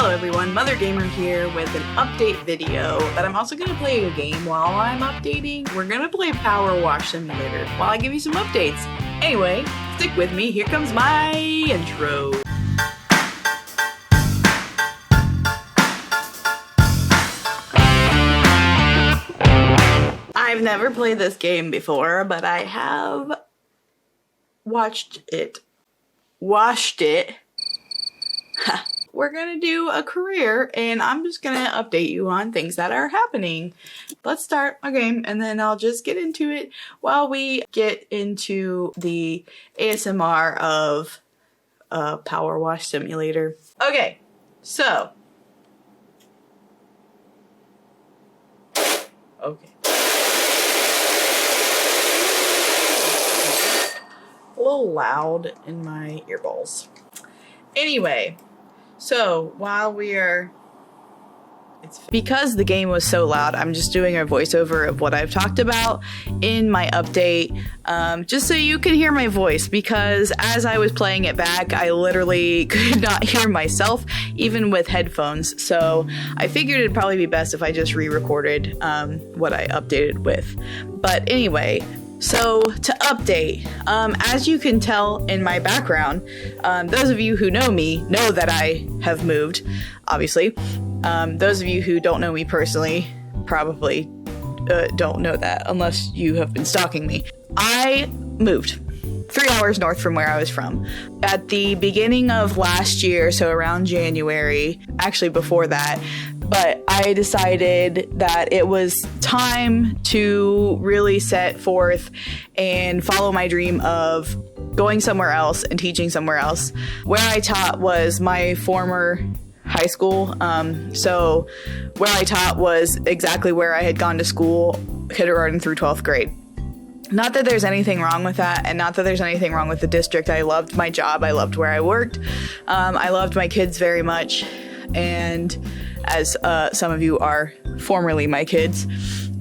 Hello everyone, MotherGamer here with an update video, but I'm also going to play a game while I'm updating. We're going to play PowerWash Simulator while I give you some updates. Anyway, stick with me, here comes my intro. I've never played this game before, but I have washed it. We're gonna do a career, and I'm just gonna update you on things that are happening. Let's start a game, and then I'll just get into it while we get into the ASMR of PowerWash Simulator. Okay, so. Okay. A little loud in my earballs. Anyway. So, while we are... Because the game was so loud, I'm just doing a voiceover of what I've talked about in my update, just so you can hear my voice, because as I was playing it back, I literally could not hear myself, even with headphones, so I figured it'd probably be best if I just re-recorded what I updated with. But anyway... So, to update, as you can tell in my background, those of you who know me know that I have moved, obviously. Those of you who don't know me personally probably don't know that, unless you have been stalking me. I moved 3 hours north from where I was from. At the beginning of last year, so around January, actually before that, but I decided that it was time to really set forth and follow my dream of going somewhere else and teaching somewhere else. Where I taught was my former high school, so where I taught was exactly where I had gone to school, kindergarten through 12th grade. Not that there's anything wrong with that, and not that there's anything wrong with the district. I loved my job, I loved where I worked, I loved my kids very much, and as some of you are formerly my kids,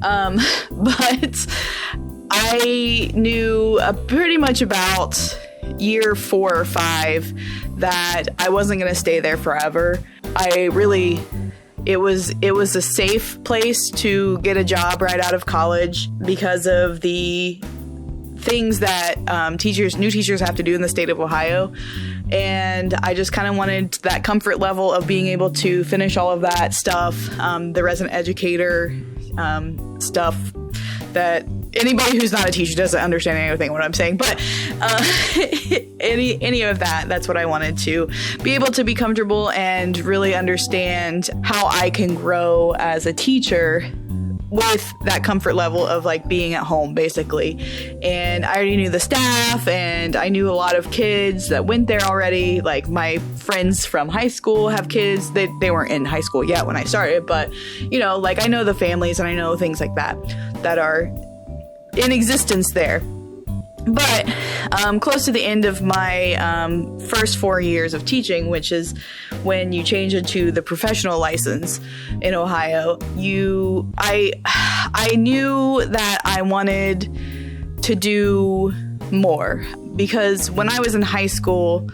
but I knew pretty much about year 4 or 5 that I wasn't going to stay there forever. It was a safe place to get a job right out of college because of the things that new teachers have to do in the state of Ohio. And I just kind of wanted that comfort level of being able to finish all of that stuff, the resident educator stuff that anybody who's not a teacher doesn't understand anything what I'm saying, but any of that's what I wanted, to be able to be comfortable and really understand how I can grow as a teacher with that comfort level of like being at home, basically. And I already knew the staff, and I knew a lot of kids that went there already. Like my friends from high school have kids. They weren't in high school yet when I started, but you know, like I know the families and I know things like that are in existence there. But close to the end of my first 4 years of teaching, which is when you change into the professional license in Ohio, I knew that I wanted to do more, because when I was in high school,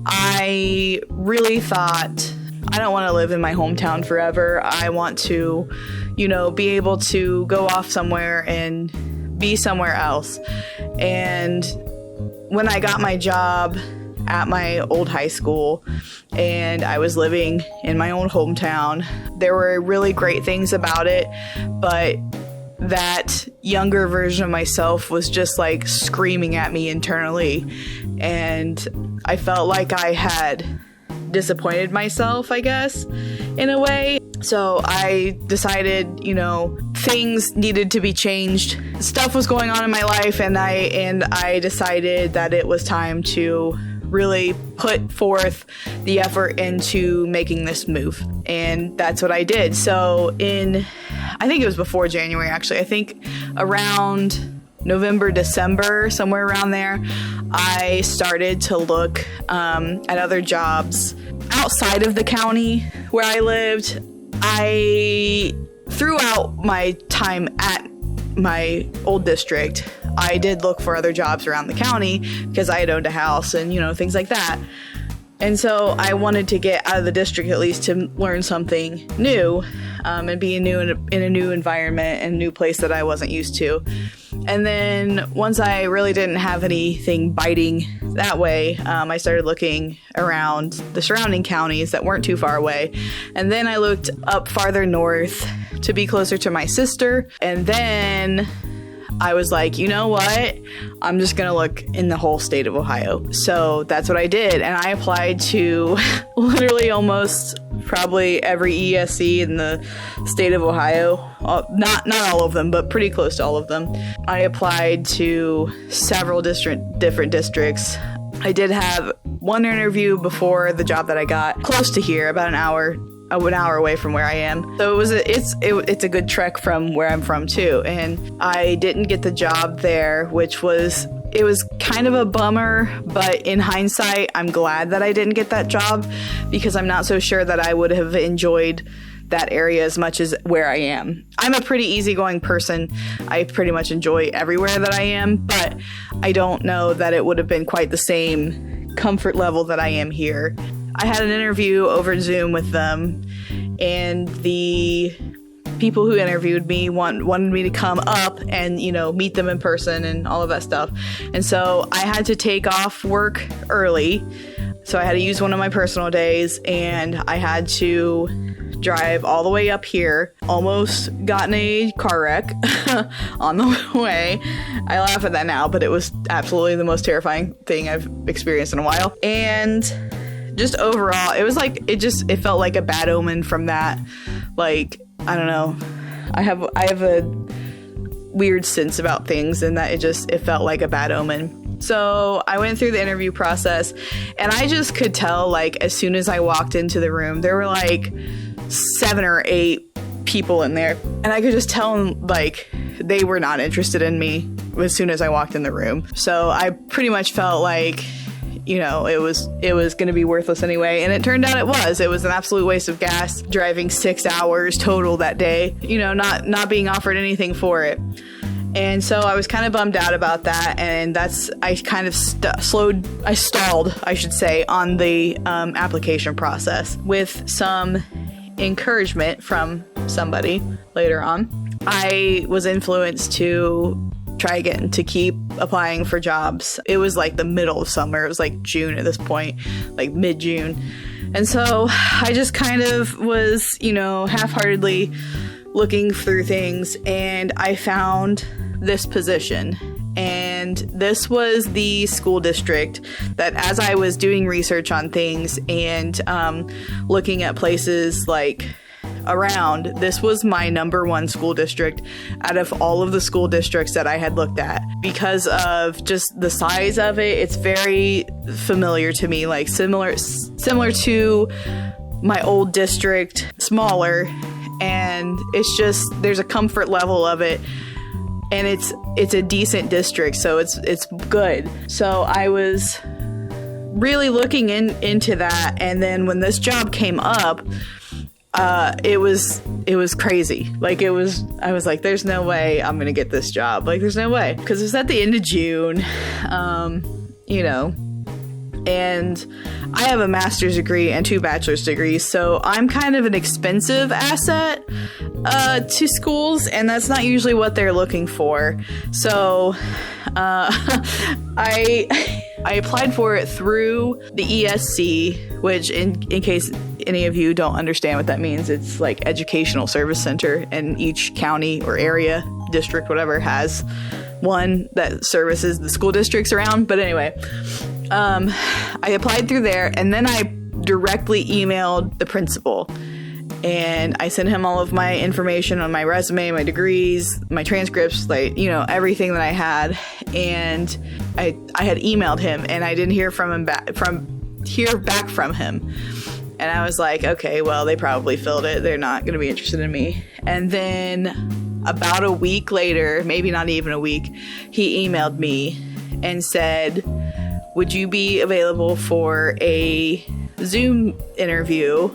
I really thought, I don't want to live in my hometown forever. I want to, be able to go off somewhere and be somewhere else. And when I got my job at my old high school and I was living in my own hometown, there were really great things about it, but that younger version of myself was just like screaming at me internally, and I felt like I had disappointed myself, I guess, in a way. So I decided, things needed to be changed. Stuff was going on in my life, and I decided that it was time to really put forth the effort into making this move. And that's what I did. So I think it was before January, actually. I think around November, December, somewhere around there, I started to look at other jobs outside of the county where I lived. Throughout my time at my old district, I did look for other jobs around the county because I had owned a house and, things like that. And so I wanted to get out of the district at least to learn something new, and be in a new environment and a new place that I wasn't used to. And then once I really didn't have anything biting that way, I started looking around the surrounding counties that weren't too far away. And then I looked up farther north to be closer to my sister. And then I was like, you know what? I'm just going to look in the whole state of Ohio. So that's what I did. And I applied to literally almost probably every ESC in the state of Ohio. Not all of them, but pretty close to all of them. I applied to several different districts. I did have one interview before the job that I got close to here, about an hour away from where I am. So it's a good trek from where I'm from too. And I didn't get the job there, which was kind of a bummer, but in hindsight, I'm glad that I didn't get that job because I'm not so sure that I would have enjoyed that area as much as where I am. I'm a pretty easygoing person. I pretty much enjoy everywhere that I am, but I don't know that it would have been quite the same comfort level that I am here. I had an interview over Zoom with them, and the people who interviewed me wanted me to come up and, meet them in person and all of that stuff. And so I had to take off work early. So I had to use one of my personal days, and I had to drive all the way up here. Almost got in a car wreck on the way. I laugh at that now, but it was absolutely the most terrifying thing I've experienced in a while. And just overall, it was like, it felt like a bad omen from that. Like, I don't know. I have a weird sense about things, and that it felt like a bad omen. So I went through the interview process, and I just could tell, like, as soon as I walked into the room, there were like 7 or 8 people in there, and I could just tell them, like, they were not interested in me as soon as I walked in the room. So I pretty much felt like, it was going to be worthless anyway. And it turned out it was. It was an absolute waste of gas, driving 6 hours total that day, not being offered anything for it. And so I was kind of bummed out about that. And I kind of stalled, I should say, on the application process with some encouragement from somebody later on. I was influenced to try again, to keep applying for jobs. It was like the middle of summer. It was like June at this point, like mid-June. And so I just kind of was, half-heartedly looking through things, and I found this position. And this was the school district that, as I was doing research on things and looking at places like around, this was my #1 school district out of all of the school districts that I had looked at. Because of just the size of it, it's very familiar to me, like similar to my old district, smaller, and it's just, there's a comfort level of it, and it's a decent district, so it's good. So I was really looking into that, and then when this job came up, it was crazy. Like, I was like, there's no way I'm gonna get this job. Like, there's no way. Because it was at the end of June, and I have a master's degree and 2 bachelor's degrees, so I'm kind of an expensive asset to schools, and that's not usually what they're looking for. So I applied for it through the ESC, which in case any of you don't understand what that means, it's like Educational Service Center, and each county or area, district, whatever, has one that services the school districts around. But anyway, I applied through there, and then I directly emailed the principal, and I sent him all of my information on my resume, my degrees, my transcripts, like, everything that I had. And I had emailed him, and I didn't hear back from him. And I was like, okay, well, they probably filled it. They're not going to be interested in me. And then about a week later, maybe not even a week, he emailed me and said, would you be available for a Zoom interview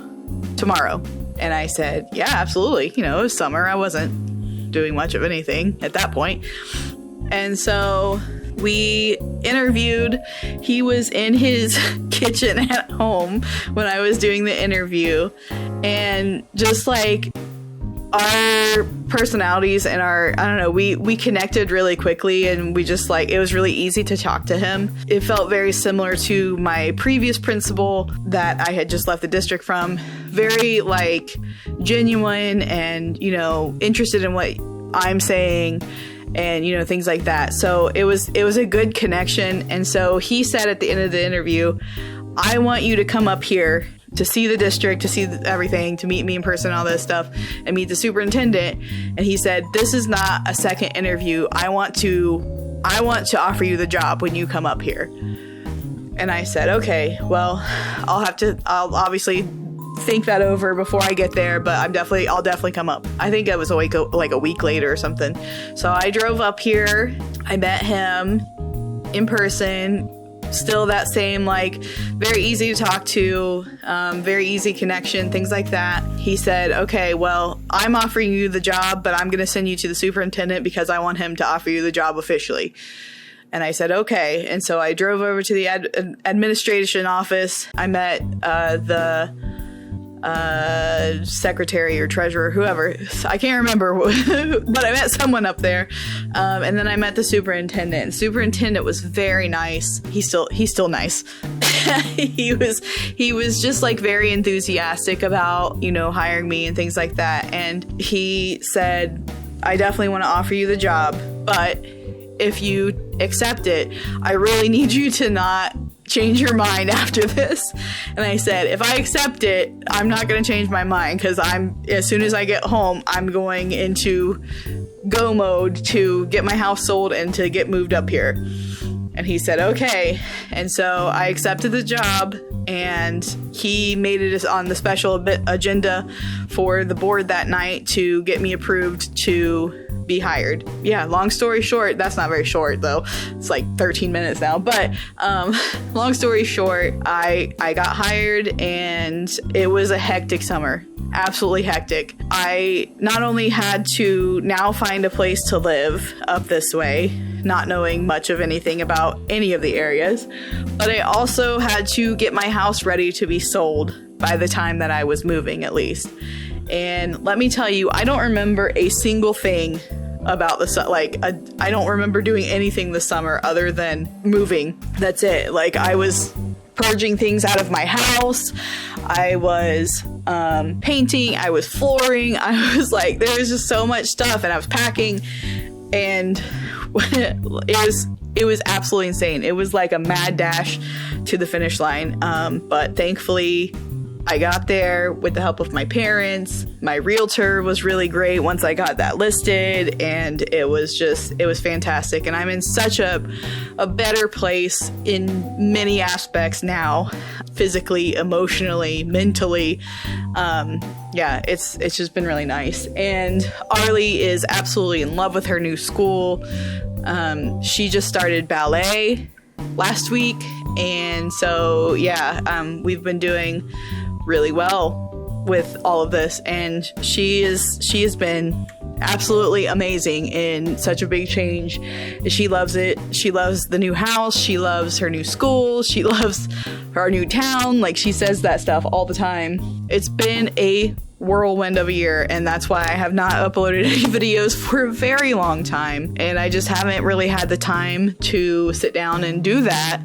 tomorrow? And I said, yeah, absolutely. It was summer. I wasn't doing much of anything at that point. And so we interviewed. He was in his kitchen at home when I was doing the interview, and just like our personalities and our, I don't know, we connected really quickly, and we just like, it was really easy to talk to him. It felt very similar to my previous principal that I had just left the district from. Very like genuine and, you know, interested in what I'm saying and, you know, things like that. So it was a good connection. And so he said at the end of the interview, I want you to come up here to see the district, to see everything, to meet me in person, all this stuff, and meet the superintendent. And he said, this is not a second interview. I want to offer you the job when you come up here. And I said, okay, well, I'll obviously think that over before I get there, but I'll definitely come up. I think I was awake like a week later or something. So I drove up here. I met him in person. Still that same, like, very easy to talk to, very easy connection, things like that. He said, okay, well, I'm offering you the job, but I'm going to send you to the superintendent because I want him to offer you the job officially. And I said, okay. And so I drove over to the administration office. I met the secretary or treasurer, whoever, I can't remember, but I met someone up there. And then I met the superintendent. Superintendent was very nice. He's still nice. he was just like very enthusiastic about, you know, hiring me and things like that. And he said, I definitely want to offer you the job, but if you accept it, I really need you to not change your mind after this. And I said, if I accept it, I'm not going to change my mind, because as soon as I get home, I'm going into go mode to get my house sold and to get moved up here. And he said, okay. And so I accepted the job, and he made it on the special agenda for the board that night to get me approved to be hired. Yeah, long story short, that's not very short though. It's like 13 minutes now. But long story short, I got hired, and it was a hectic summer. Absolutely hectic. I not only had to now find a place to live up this way, not knowing much of anything about any of the areas, but I also had to get my house ready to be sold by the time that I was moving, at least. And let me tell you, I don't remember a single thing about I don't remember doing anything this summer other than moving. That's it. Like, I was purging things out of my house. I was painting. I was flooring. I was like, there was just so much stuff, and I was packing, and it was absolutely insane. It was like a mad dash to the finish line. But thankfully, I got there with the help of my parents. My realtor was really great once I got that listed, and it was fantastic. And I'm in such a better place in many aspects now, physically, emotionally, mentally. Yeah, it's just been really nice. And Arlie is absolutely in love with her new school. She just started ballet last week, and so yeah, we've been doing really well with all of this, and she has been absolutely amazing in such a big change. She loves it. She loves the new house. She loves her new school. She loves her new town. Like, she says that stuff all the time. It's been a whirlwind of a year, and that's why I have not uploaded any videos for a very long time, and I just haven't really had the time to sit down and do that.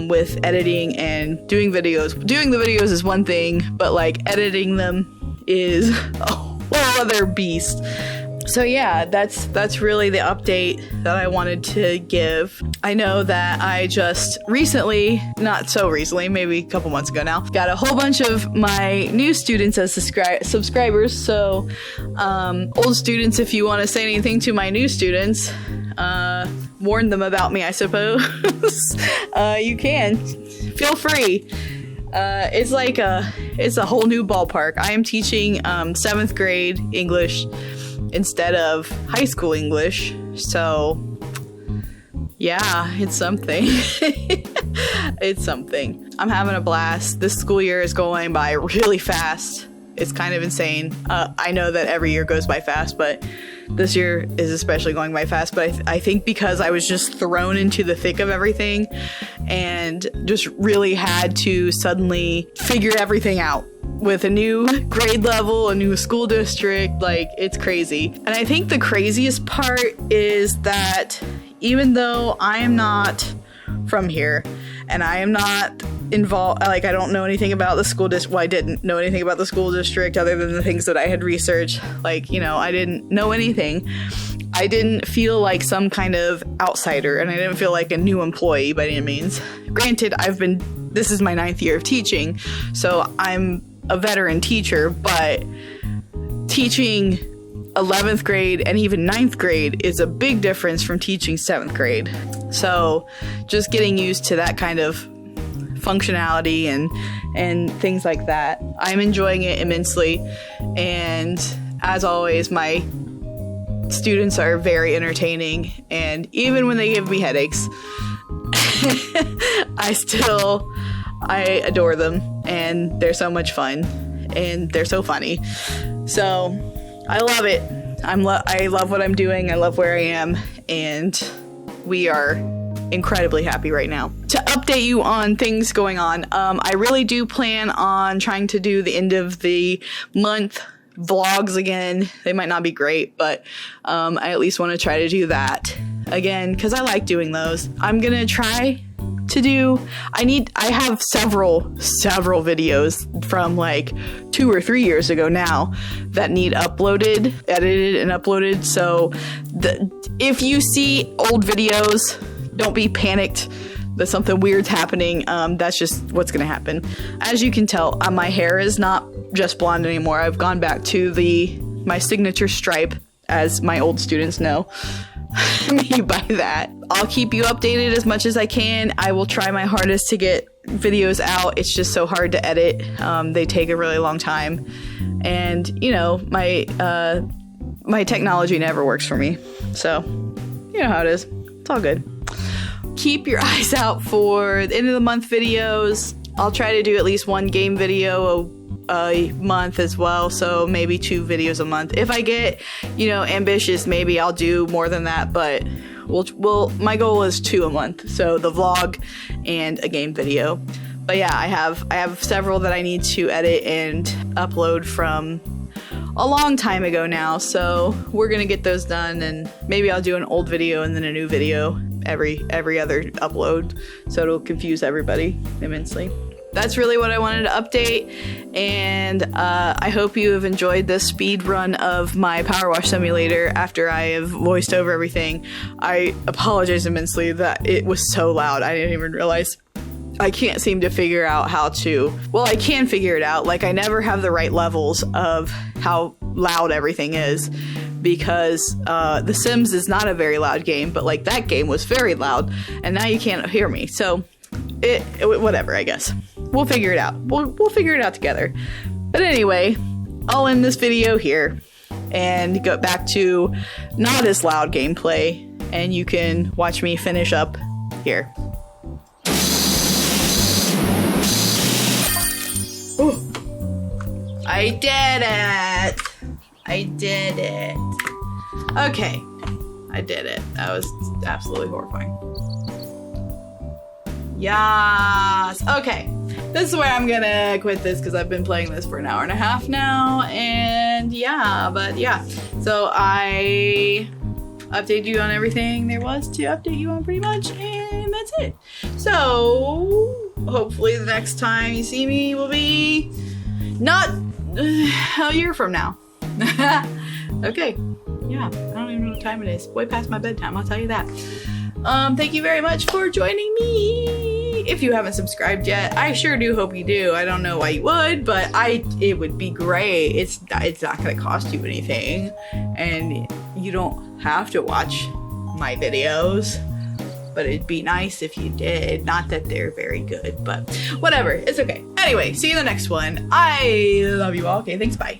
With editing and doing videos. Doing the videos is one thing, but like editing them is a whole other beast. So yeah, that's really the update that I wanted to give. I know that I just recently, not so recently, maybe a couple months ago now, got a whole bunch of my new students as subscribers. So old students, if you want to say anything to my new students, warn them about me, I suppose. You can. Feel free. It's a whole new ballpark. I am teaching 7th grade English instead of high school English. So yeah, it's something. It's something. I'm having a blast. This school year is going by really fast. It's kind of insane. I know that every year goes by fast, but This year is especially going by fast, but I think because I was just thrown into the thick of everything and just really had to suddenly figure everything out with a new grade level, a new school district, like it's crazy. And I think the craziest part is that even though I am not from here and I am not involved, like I don't know anything about the school district. Well, I didn't know anything about the school district other than the things that I had researched. Like, you know, I didn't know anything. I didn't feel like some kind of outsider, and I didn't feel like a new employee by any means. Granted, this is my 9th year of teaching, so I'm a veteran teacher, but teaching 11th grade and even 9th grade is a big difference from teaching 7th grade. So just getting used to that kind of functionality and things like that. I'm enjoying it immensely, and as always, my students are very entertaining, and even when they give me headaches, I adore them, and they're so much fun, and they're so funny. So I love it. I love what I'm doing. I love where I am, and we are incredibly happy right now. To update you on things going on, I really do plan on trying to do the end of the month vlogs again. They might not be great, but I at least want to try to do that again because I like doing those. I'm gonna try to do, I have several videos from like 2 or 3 years ago now that need uploaded, edited and uploaded. So if you see old videos, don't be panicked that something weird's happening. That's just what's gonna happen. As you can tell, my hair is not just blonde anymore. I've gone back to my signature stripe, as my old students know me by that. I'll keep you updated as much as I can. I will try my hardest to get videos out. It's just so hard to edit. They take a really long time, and you know, my technology never works for me. So you know how it is. It's all good. Keep your eyes out for the end of the month videos. I'll try to do at least 1 game video a month as well, so maybe 2 videos a month. If I get, you know, ambitious, maybe I'll do more than that, but my goal is 2 a month, so the vlog and a game video. But yeah, I have several that I need to edit and upload from a long time ago now, so we're gonna get those done, and maybe I'll do an old video and then a new video every other upload, so it'll confuse everybody immensely. That's really what I wanted to update, and I hope you have enjoyed this speed run of my PowerWash Simulator after I have voiced over everything. I apologize immensely that it was so loud. I didn't even realize. I can't seem to figure out how to, well, I can figure it out. Like, I never have the right levels of how loud everything is, because The Sims is not a very loud game, but like that game was very loud, and now you can't hear me. So whatever, I guess. We'll figure it out. We'll figure it out together. But anyway, I'll end this video here and go back to not as loud gameplay, and you can watch me finish up here. Ooh. I did it! I did it. Okay, I did it. That was absolutely horrifying. Yes! Okay, this is where I'm gonna quit this because I've been playing this for an hour and a half now, and yeah, but yeah. So I updated you on everything there was to update you on pretty much, and that's it. So hopefully the next time you see me will be not a year from now. Okay, yeah, I don't even know what time it is. Way past my bedtime, I'll tell you that. Thank you very much for joining me. If you haven't subscribed yet, I sure do hope you do. I don't know why you would, but it would be great. It's not gonna cost you anything, and you don't have to watch my videos, but it'd be nice if you did. Not that they're very good, but whatever, it's okay. Anyway, see you in the next one. I love you all. Okay, thanks, bye.